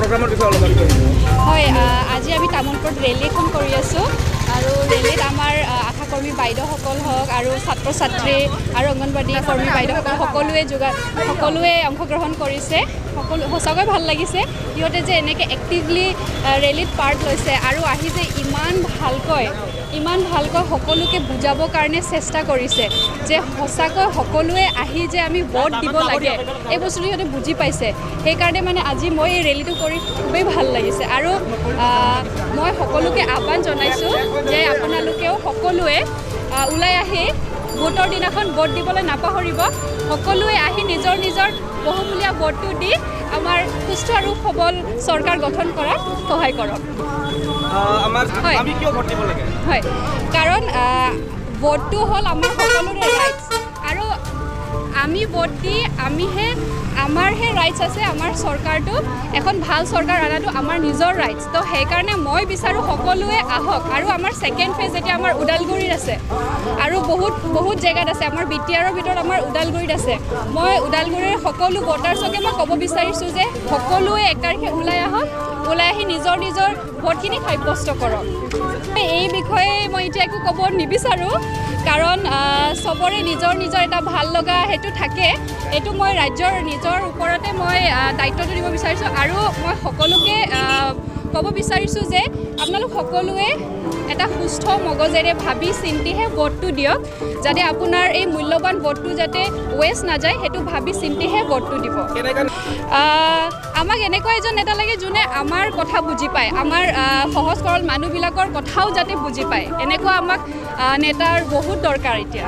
প্ৰগ্ৰামৰ বিষয়ে অলপমান কৈ দিব। হয়, আজি আমি তামোলপুৰত ৰেলী এখন কৰি আছোঁ আৰু ৰেলীত আমাৰ আশাকৰ্মী বাইদেউসকল হওক আৰু ছাত্ৰ ছাত্ৰী আৰু অংগনবাড়ী কৰ্মী বাইদেউসকল সকলোৱে অংশগ্ৰহণ কৰিছে। সঁচাকৈ ভাল লাগিছে সিহঁতে যে এনেকৈ এক্টিভলি ৰেলীত পাৰ্ট লৈছে আৰু আহি যে ইমান ভালকৈ সকলোকে বুজাবৰ কাৰণে চেষ্টা কৰিছে যে সঁচাকৈ সকলোৱে আহি যে আমি ভোট দিব লাগে এই বস্তুটো সিহঁতে বুজি পাইছে। সেইকাৰণে মানে আজি মই এই ৰেলীটো কৰি খুবেই ভাল লাগিছে আৰু মই সকলোকে আহ্বান জনাইছোঁ যে আপোনালোকেও সকলোৱে ওলাই আহি ভোটৰ দিনাখন ভোট দিবলৈ নাপাহৰিব। সকলোৱে আহি নিজৰ বহুমূলীয়া ভোটটো দি আমাৰ সুস্থ আৰু সবল চৰকাৰ গঠন কৰাত সহায় কৰক। হয়, কাৰণ ভোটটো হ'ল আমাৰ সকলোৰে ৰাইটছ আৰু আমি ভোট দি আমাৰহে ৰাইটছ আছে। আমাৰ চৰকাৰটো এখন ভাল চৰকাৰ অনাটো আমাৰ নিজৰ ৰাইটছ। তো সেইকাৰণে মই বিচাৰোঁ সকলোৱে আহক আৰু আমাৰ ছেকেণ্ড ফেজ এতিয়া আমাৰ ওদালগুৰিত আছে আৰু বহুত জেগাত আছে। আমাৰ BTRৰ ভিতৰত আমাৰ ওদালগুৰিত আছে। মই ওদালগুৰিৰ সকলো ভোটাৰ্ছকে মই ক'ব বিচাৰিছোঁ যে সকলোৱে 1 তাৰিখে ওলাই আহক, ওলাই আহি নিজৰ ভোটখিনি সাব্যস্ত কৰক। এই বিষয়ে মই এতিয়া একো ক'ব নিবিচাৰোঁ কাৰণ চবৰে নিজৰ এটা ভাল লগা সেইটো থাকে। এইটো মই ৰাজ্যৰ নিজৰ ওপৰতে মই দায়িত্বটো দিব বিচাৰিছোঁ আৰু মই সকলোকে ক'ব বিচাৰিছোঁ যে আপোনালোক সকলোৱে এটা সুস্থ মগজেৰে ভাবি চিন্তিহে ভোটটো দিয়ক, যাতে আপোনাৰ এই মূল্যৱান ভোটটো যাতে ৱেষ্ট নাযায় সেইটো ভাবি চিন্তিহে ভোটটো দিব। আমাক এনেকুৱা এজন নেতা লাগে যোনে আমাৰ কথা বুজি পায়, আমাৰ সহজ সৰল মানুহবিলাকৰ কথাও যাতে বুজি পায়। এনেকুৱা আমাক নেতাৰ বহুত দৰকাৰ এতিয়া।